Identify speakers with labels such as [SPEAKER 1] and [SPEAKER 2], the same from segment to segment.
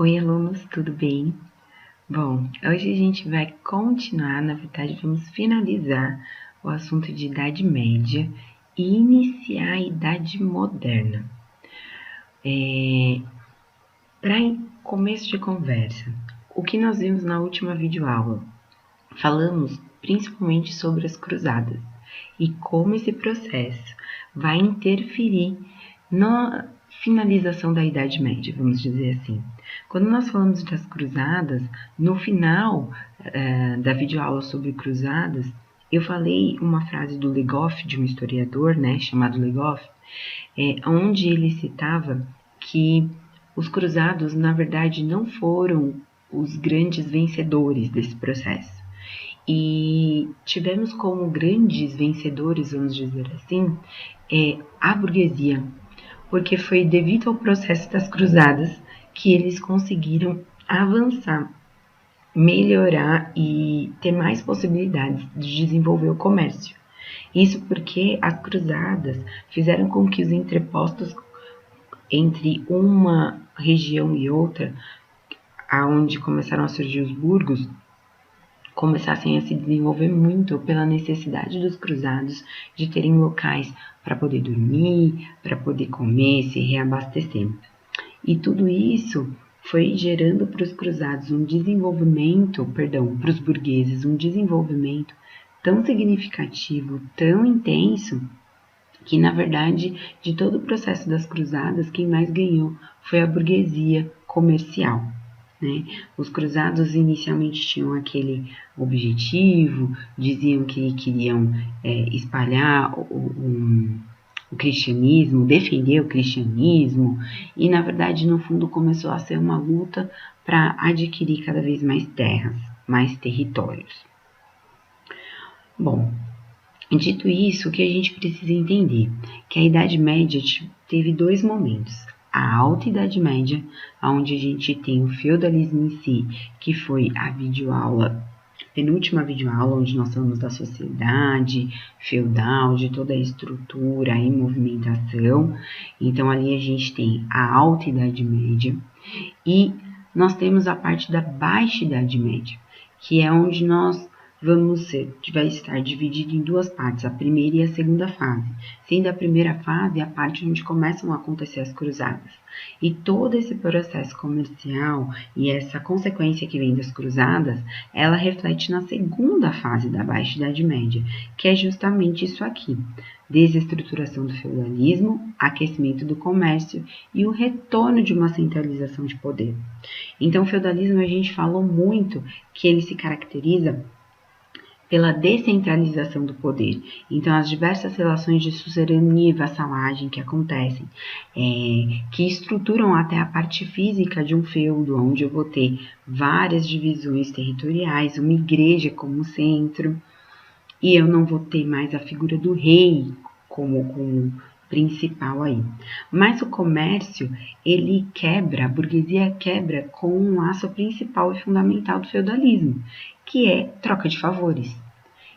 [SPEAKER 1] Oi, alunos, tudo bem? Bom, hoje a gente vai continuar, na verdade, vamos finalizar o assunto de Idade Média e iniciar a Idade Moderna. Para começo de conversa, o que nós vimos na última videoaula? Falamos principalmente sobre as cruzadas e como esse processo vai interferir na finalização da Idade Média, vamos dizer assim. Quando nós falamos das cruzadas, no final da videoaula sobre cruzadas, eu falei uma frase do Le Goff, de um historiador, chamado Le Goff, onde ele citava que os cruzados, na verdade, não foram os grandes vencedores desse processo. E tivemos como grandes vencedores, vamos dizer assim, a burguesia, porque foi devido ao processo das cruzadas que eles conseguiram avançar, melhorar e ter mais possibilidades de desenvolver o comércio. Isso porque as cruzadas fizeram com que os entrepostos entre uma região e outra, aonde começaram a surgir os burgos, começassem a se desenvolver muito pela necessidade dos cruzados de terem locais para poder dormir, para poder comer, se reabastecer. E tudo isso foi gerando para os cruzados um desenvolvimento, para os burgueses, um desenvolvimento tão significativo, tão intenso, que na verdade, de todo o processo das cruzadas, quem mais ganhou foi a burguesia comercial. Os cruzados inicialmente tinham aquele objetivo, diziam que queriam espalhar o cristianismo, defender o cristianismo, e na verdade, no fundo, começou a ser uma luta para adquirir cada vez mais terras, mais territórios. Bom, dito isso, o que a gente precisa entender? Que a Idade Média teve dois momentos. A Alta Idade Média, onde a gente tem o feudalismo em si, que foi a videoaula, penúltima videoaula, onde nós falamos da sociedade feudal, de toda a estrutura e movimentação. Então, ali a gente tem a Alta Idade Média e nós temos a parte da Baixa Idade Média, que é onde nós vai estar dividido em duas partes, a primeira e a segunda fase. Sendo a primeira fase a parte onde começam a acontecer as cruzadas. E todo esse processo comercial e essa consequência que vem das cruzadas, ela reflete na segunda fase da Baixa Idade Média, que é justamente isso aqui: desestruturação do feudalismo, aquecimento do comércio e o retorno de uma centralização de poder. Então, o feudalismo, a gente falou muito que ele se caracteriza pela descentralização do poder. Então, as diversas relações de suzerania e vassalagem que acontecem, que estruturam até a parte física de um feudo, onde eu vou ter várias divisões territoriais, uma igreja como centro, e eu não vou ter mais a figura do rei como principal aí. Mas o comércio, ele quebra, a burguesia quebra com um laço principal e fundamental do feudalismo, que é troca de favores.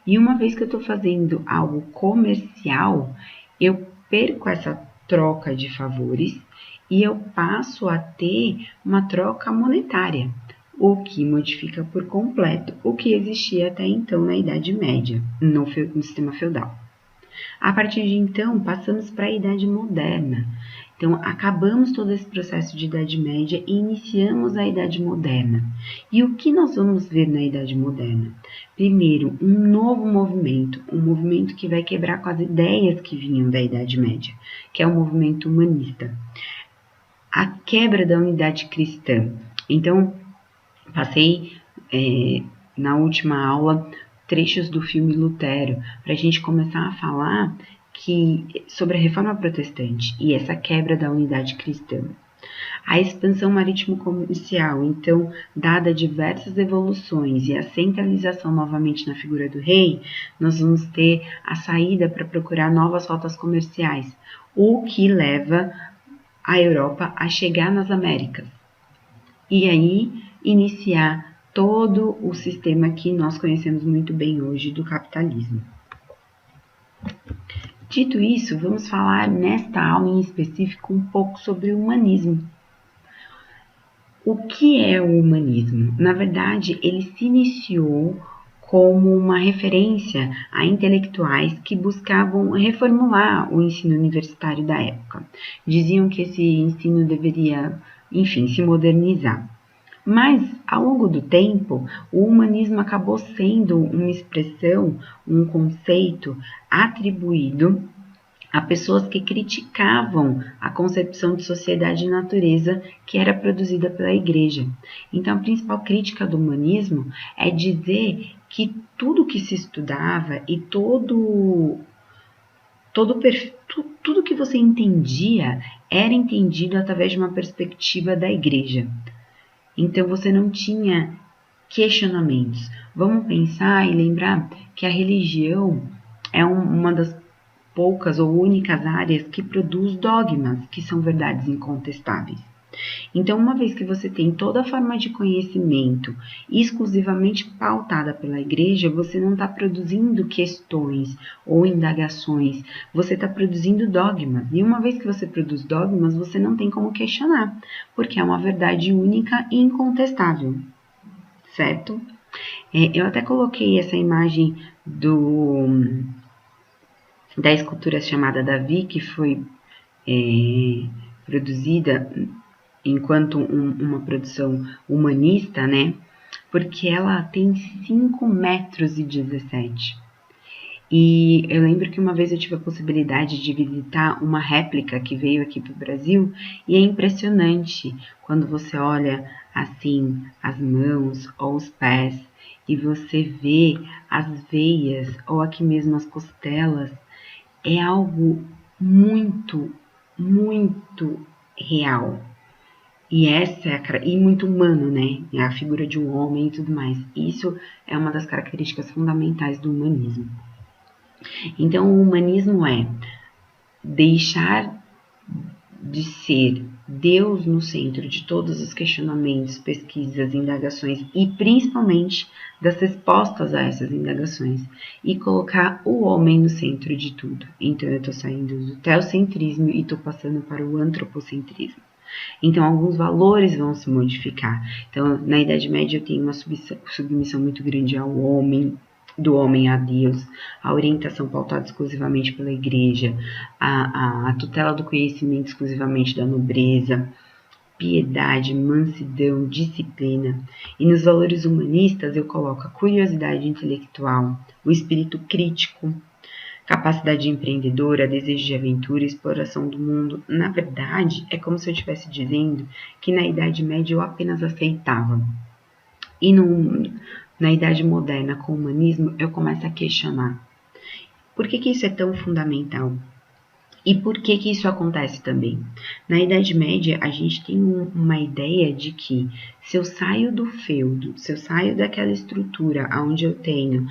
[SPEAKER 1] E uma vez que eu estou fazendo algo comercial, eu perco essa troca de favores e eu passo a ter uma troca monetária, o que modifica por completo o que existia até então na Idade Média, no sistema feudal. A partir de então, passamos para a Idade Moderna. Então, acabamos todo esse processo de Idade Média e iniciamos a Idade Moderna. E o que nós vamos ver na Idade Moderna? Primeiro, um novo movimento, um movimento que vai quebrar com as ideias que vinham da Idade Média, que é o movimento humanista. A quebra da unidade cristã. Então, passei na última aula trechos do filme Lutero, para a gente começar a falar sobre a reforma protestante e essa quebra da unidade cristã. A expansão marítimo-comercial, então, dada diversas evoluções e a centralização novamente na figura do rei, nós vamos ter a saída para procurar novas rotas comerciais, o que leva a Europa a chegar nas Américas. E aí, iniciar todo o sistema que nós conhecemos muito bem hoje do capitalismo. Dito isso, vamos falar nesta aula em específico um pouco sobre o humanismo. O que é o humanismo? Na verdade, ele se iniciou como uma referência a intelectuais que buscavam reformular o ensino universitário da época. Diziam que esse ensino deveria, enfim, se modernizar. Mas, ao longo do tempo, o humanismo acabou sendo uma expressão, um conceito atribuído a pessoas que criticavam a concepção de sociedade e natureza que era produzida pela igreja. Então, a principal crítica do humanismo é dizer que tudo que se estudava e tudo que você entendia era entendido através de uma perspectiva da igreja. Então, você não tinha questionamentos. Vamos pensar e lembrar que a religião é uma das poucas ou únicas áreas que produz dogmas, que são verdades incontestáveis. Então, uma vez que você tem toda a forma de conhecimento exclusivamente pautada pela igreja, você não está produzindo questões ou indagações, você está produzindo dogmas. E uma vez que você produz dogmas, você não tem como questionar, porque é uma verdade única e incontestável, certo? Eu até coloquei essa imagem da escultura chamada Davi, que foi produzida enquanto uma produção humanista, né? Porque ela tem 5 metros e 17. E eu lembro que uma vez eu tive a possibilidade de visitar uma réplica que veio aqui para o Brasil, e é impressionante quando você olha assim as mãos ou os pés e você vê as veias ou aqui mesmo as costelas. É algo muito, muito real. E e muito humano, né? É a figura de um homem e tudo mais. Isso é uma das características fundamentais do humanismo. Então, o humanismo é deixar de ser Deus no centro de todos os questionamentos, pesquisas, indagações e principalmente das respostas a essas indagações e colocar o homem no centro de tudo. Então eu estou saindo do teocentrismo e estou passando para o antropocentrismo. Então alguns valores vão se modificar. Então na Idade Média eu tenho uma submissão muito grande ao homem, do homem a Deus, a orientação pautada exclusivamente pela igreja, a tutela do conhecimento exclusivamente da nobreza, piedade, mansidão, disciplina. E nos valores humanistas eu coloco a curiosidade intelectual, o espírito crítico, capacidade empreendedora, desejo de aventura e exploração do mundo. Na verdade, é como se eu estivesse dizendo que na Idade Média eu apenas aceitava. E na Idade Moderna, com o humanismo, eu começo a questionar. Por que isso é tão fundamental? E por que isso acontece também? Na Idade Média, a gente tem uma ideia de que se eu saio do feudo, se eu saio daquela estrutura onde eu tenho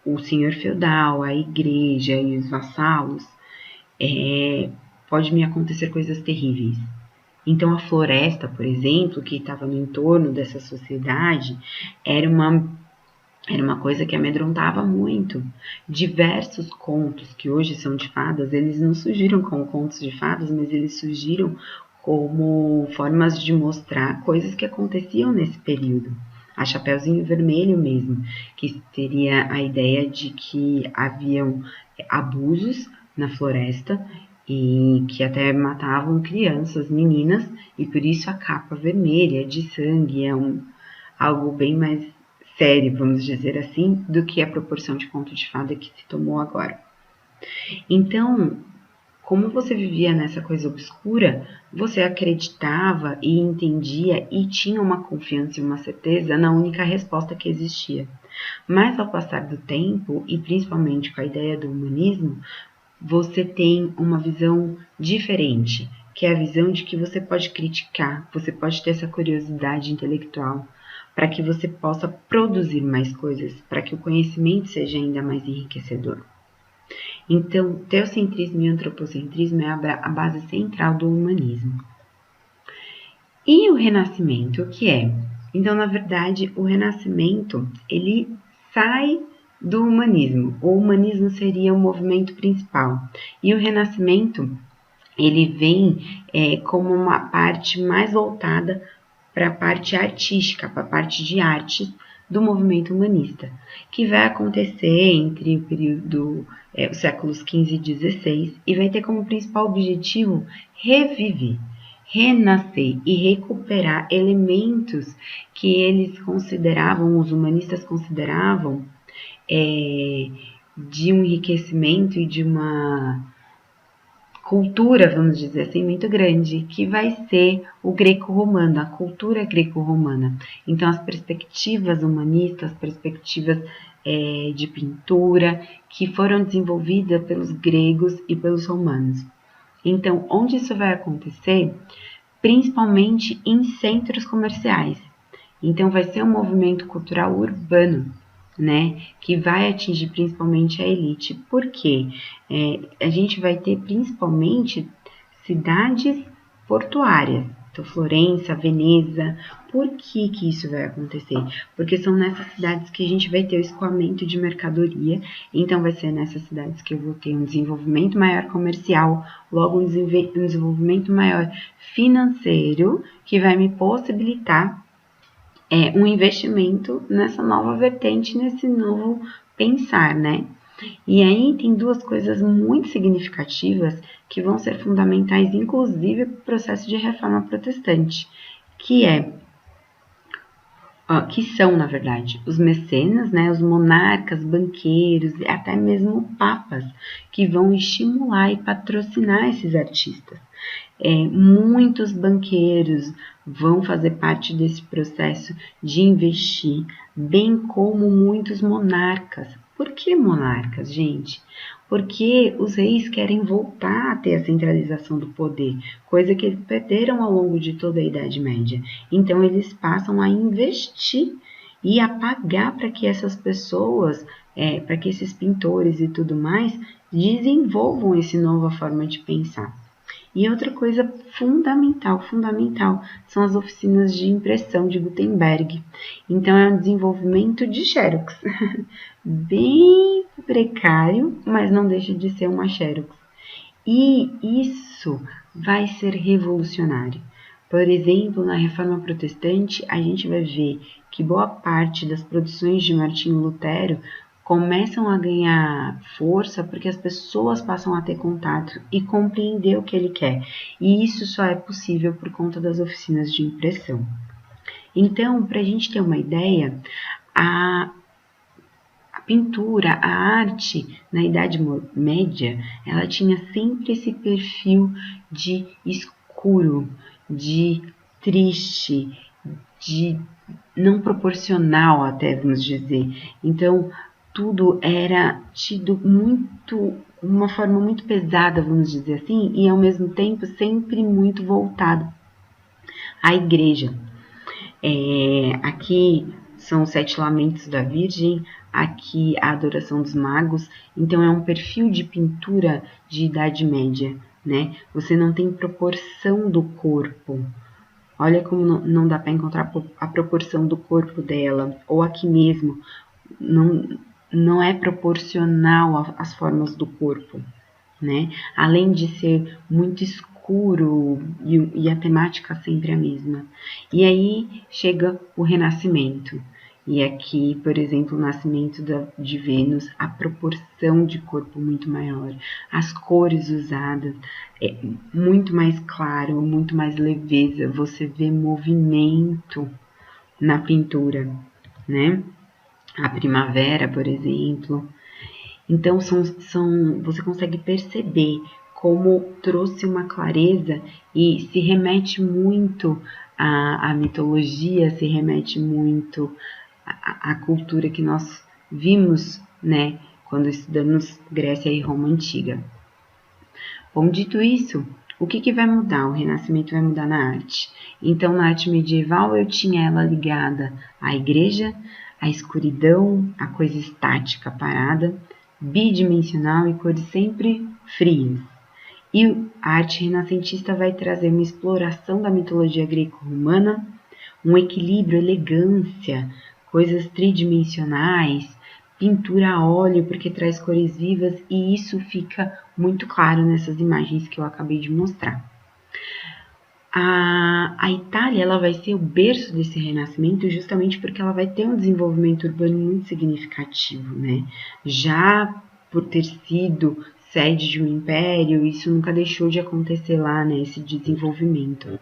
[SPEAKER 1] o senhor feudal, a igreja e os vassalos, pode me acontecer coisas terríveis. Então a floresta, por exemplo, que estava no entorno dessa sociedade, era uma coisa que amedrontava muito. Diversos contos que hoje são de fadas, eles não surgiram como contos de fadas, mas eles surgiram como formas de mostrar coisas que aconteciam nesse período. A Chapeuzinho Vermelho mesmo, que teria a ideia de que haviam abusos na floresta e que até matavam crianças, meninas, e por isso a capa vermelha de sangue é algo bem mais sério, vamos dizer assim, do que a proporção de conto de fada que se tomou agora. Então, como você vivia nessa coisa obscura, você acreditava e entendia e tinha uma confiança e uma certeza na única resposta que existia. Mas ao passar do tempo, e principalmente com a ideia do humanismo, você tem uma visão diferente, que é a visão de que você pode criticar, você pode ter essa curiosidade intelectual, para que você possa produzir mais coisas, para que o conhecimento seja ainda mais enriquecedor. Então, teocentrismo e antropocentrismo é a base central do humanismo. E o Renascimento, o que é? Então, na verdade, o Renascimento, ele sai do humanismo. O humanismo seria o movimento principal. E o Renascimento, ele vem como uma parte mais voltada para a parte artística, para a parte de arte do movimento humanista, que vai acontecer entre o período os séculos XV e XVI e vai ter como principal objetivo reviver, renascer e recuperar elementos que eles consideravam, os humanistas consideravam, de um enriquecimento e de uma cultura, vamos dizer assim, muito grande, que vai ser o greco-romano, a cultura greco-romana. Então, as perspectivas humanistas, as perspectivas de pintura, que foram desenvolvidas pelos gregos e pelos romanos. Então, onde isso vai acontecer? Principalmente em centros comerciais. Então, vai ser um movimento cultural urbano, né, que vai atingir principalmente a elite. Por quê? A gente vai ter principalmente cidades portuárias, então Florença, Veneza. Por que isso vai acontecer? Porque são nessas cidades que a gente vai ter o escoamento de mercadoria, então vai ser nessas cidades que eu vou ter um desenvolvimento maior comercial, logo um desenvolvimento maior financeiro, que vai me possibilitar um investimento nessa nova vertente, nesse novo pensar, né? E aí tem duas coisas muito significativas que vão ser fundamentais, inclusive para o processo de reforma protestante, que são, na verdade, os mecenas, né, os monarcas, banqueiros e até mesmo papas, que vão estimular e patrocinar esses artistas. Muitos banqueiros vão fazer parte desse processo de investir, bem como muitos monarcas. Por que monarcas, gente? Porque os reis querem voltar a ter a centralização do poder, coisa que eles perderam ao longo de toda a Idade Média. Então, eles passam a investir e a pagar para que essas pessoas, para que esses pintores e tudo mais, desenvolvam essa nova forma de pensar. E outra coisa fundamental, são as oficinas de impressão de Gutenberg. Então, é um desenvolvimento de Xerox, bem precário, mas não deixa de ser uma Xerox. E isso vai ser revolucionário. Por exemplo, na Reforma Protestante, a gente vai ver que boa parte das produções de Martinho Lutero começam a ganhar força porque as pessoas passam a ter contato e compreender o que ele quer. E isso só é possível por conta das oficinas de impressão. Então, para a gente ter uma ideia, a pintura, a arte na Idade Média, ela tinha sempre esse perfil de escuro, de triste, de não proporcional, até vamos dizer. Então, tudo era tido uma forma muito pesada, vamos dizer assim, e ao mesmo tempo sempre muito voltado à igreja. Aqui são os 7 lamentos da Virgem, aqui a adoração dos magos. Então é um perfil de pintura de Idade Média, né? Você não tem proporção do corpo. Olha como não dá para encontrar a proporção do corpo dela, ou aqui mesmo, não é proporcional às formas do corpo, né? Além de ser muito escuro e a temática sempre a mesma. E aí chega o Renascimento. E aqui, por exemplo, o nascimento de Vênus, a proporção de corpo muito maior, as cores usadas, muito mais claro, muito mais leveza, você vê movimento na pintura, né? A primavera, por exemplo. Então, você consegue perceber como trouxe uma clareza e se remete muito à mitologia, se remete muito à cultura que nós vimos, né, quando estudamos Grécia e Roma Antiga. Bom, dito isso, o que vai mudar? O Renascimento vai mudar na arte. Então, na arte medieval, eu tinha ela ligada à igreja, à escuridão, à coisa estática, parada, bidimensional e cores sempre frias. E a arte renascentista vai trazer uma exploração da mitologia greco-romana, um equilíbrio, elegância, coisas tridimensionais, pintura a óleo porque traz cores vivas, e isso fica muito claro nessas imagens que eu acabei de mostrar. A Itália ela vai ser o berço desse renascimento justamente porque ela vai ter um desenvolvimento urbano muito significativo, né? Já por ter sido sede de um império, isso nunca deixou de acontecer lá, né? Esse desenvolvimento.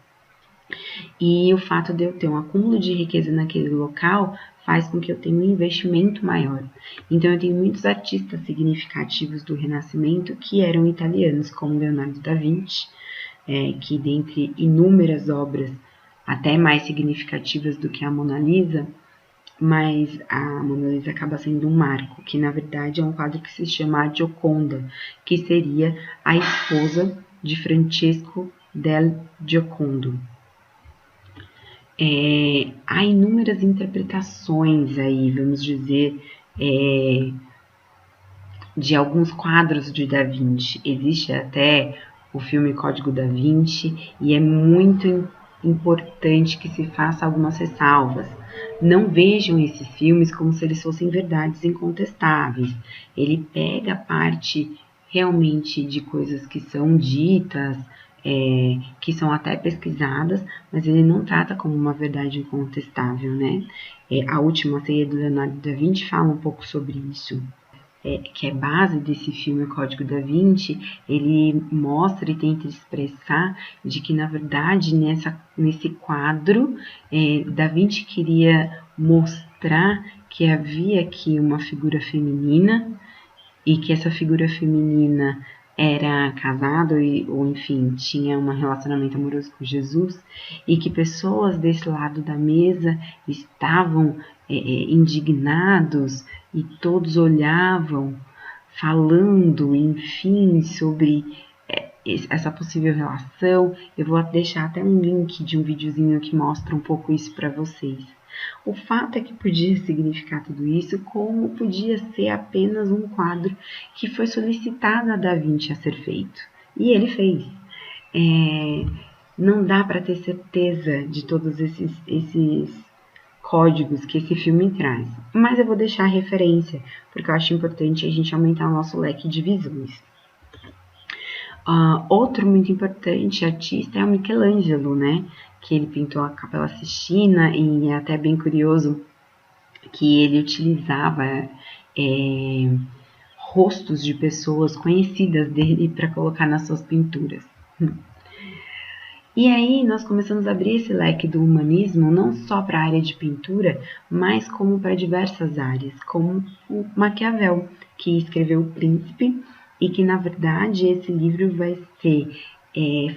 [SPEAKER 1] E o fato de eu ter um acúmulo de riqueza naquele local faz com que eu tenha um investimento maior. Então eu tenho muitos artistas significativos do Renascimento que eram italianos, como Leonardo da Vinci, que dentre inúmeras obras, até mais significativas do que a Mona Lisa, mas a Mona Lisa acaba sendo um marco, que na verdade é um quadro que se chama a Gioconda, que seria a esposa de Francesco del Giocondo. Há inúmeras interpretações aí, vamos dizer, de alguns quadros de Da Vinci. Existe até o filme Código Da Vinci e é muito importante que se faça algumas ressalvas. Não vejam esses filmes como se eles fossem verdades incontestáveis. Ele pega parte realmente de coisas que são ditas, que são até pesquisadas, mas ele não trata como uma verdade incontestável, né? A Última Ceia do Leonardo da Vinci fala um pouco sobre isso. Que é base desse filme Código da Vinci, ele mostra e tenta expressar de que, na verdade, nesse quadro, Da Vinci queria mostrar que havia aqui uma figura feminina e que essa figura feminina era casada ou enfim, tinha um relacionamento amoroso com Jesus e que pessoas desse lado da mesa estavam indignados e todos olhavam falando, enfim, sobre essa possível relação. Eu vou deixar até um link de um videozinho que mostra um pouco isso para vocês. O fato é que podia significar tudo isso, como podia ser apenas um quadro que foi solicitado a Da Vinci a ser feito. E ele fez. Não dá para ter certeza de todos esses códigos que esse filme traz, mas eu vou deixar a referência, porque eu acho importante a gente aumentar o nosso leque de visões. Outro muito importante artista é o Michelangelo, né? Que ele pintou a Capela Sistina e é até bem curioso que ele utilizava rostos de pessoas conhecidas dele para colocar nas suas pinturas. E aí nós começamos a abrir esse leque do humanismo não só para a área de pintura, mas como para diversas áreas, como o Maquiavel, que escreveu O Príncipe, e que na verdade esse livro vai ser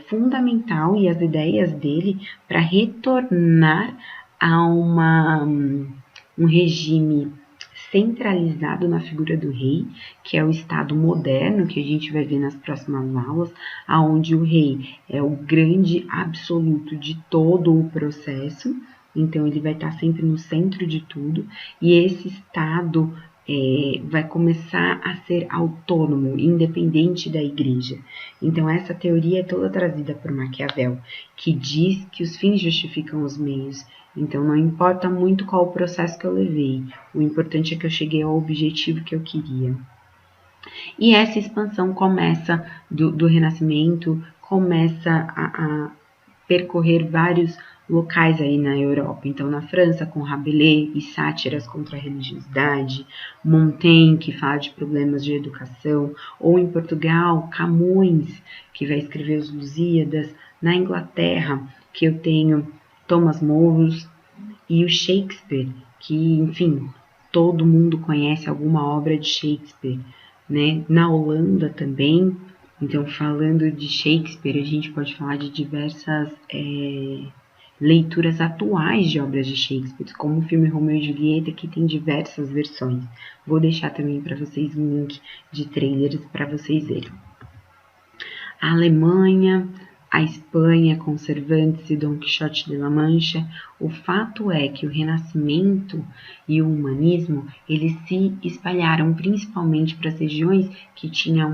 [SPEAKER 1] fundamental e as ideias dele para retornar a um regime centralizado na figura do rei, que é o Estado moderno, que a gente vai ver nas próximas aulas, aonde o rei é o grande absoluto de todo o processo, então ele vai estar sempre no centro de tudo, e esse Estado vai começar a ser autônomo, independente da igreja. Então essa teoria é toda trazida por Maquiavel, que diz que os fins justificam os meios. Então não importa muito qual o processo que eu levei, o importante é que eu cheguei ao objetivo que eu queria. E essa expansão começa do Renascimento, começa a percorrer vários locais aí na Europa. Então, na França, com Rabelais e sátiras contra a religiosidade, Montaigne, que fala de problemas de educação, ou em Portugal, Camões, que vai escrever os Lusíadas, na Inglaterra, que eu tenho Thomas More e o Shakespeare, que, enfim, todo mundo conhece alguma obra de Shakespeare, né? Na Holanda também. Então, falando de Shakespeare, a gente pode falar de diversas leituras atuais de obras de Shakespeare, como o filme Romeu e Julieta, que tem diversas versões. Vou deixar também para vocês um link de trailers para vocês verem. A Alemanha, a Espanha com Cervantes e Dom Quixote de la Mancha. O fato é que o Renascimento e o humanismo eles se espalharam principalmente para as regiões que tinham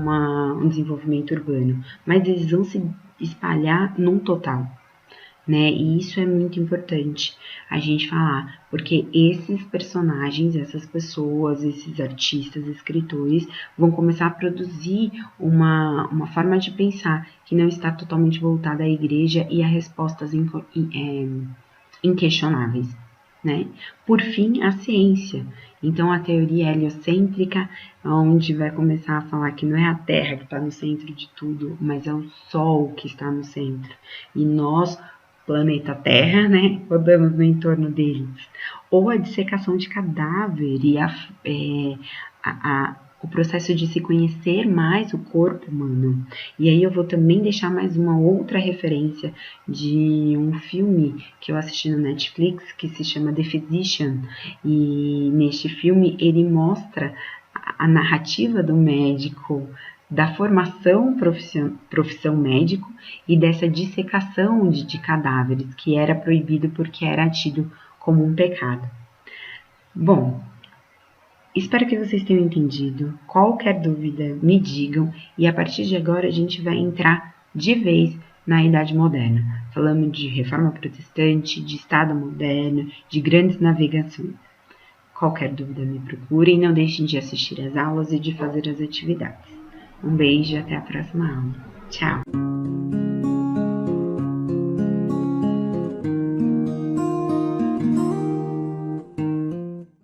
[SPEAKER 1] um desenvolvimento urbano, mas eles vão se espalhar num total. né? E isso é muito importante a gente falar, porque esses personagens, essas pessoas, esses artistas, escritores, vão começar a produzir uma forma de pensar que não está totalmente voltada à igreja e a respostas inquestionáveis, né? Por fim, a ciência. Então, a teoria heliocêntrica, onde vai começar a falar que não é a Terra que está no centro de tudo, mas é o Sol que está no centro. E nós, planeta Terra, né, rodamos no entorno deles. Ou a dissecação de cadáver e o processo de se conhecer mais o corpo humano. E aí eu vou também deixar mais uma outra referência de um filme que eu assisti no Netflix que se chama The Physician. E neste filme ele mostra a narrativa do médico, da formação profissão médico e dessa dissecação de cadáveres, que era proibido porque era tido como um pecado. Bom, espero que vocês tenham entendido. Qualquer dúvida, me digam. E a partir de agora a gente vai entrar de vez na Idade Moderna. Falamos de Reforma Protestante, de Estado Moderno, de grandes navegações. Qualquer dúvida, me procurem. Não deixem de assistir às aulas e de fazer as atividades. Um beijo e até a próxima aula. Tchau!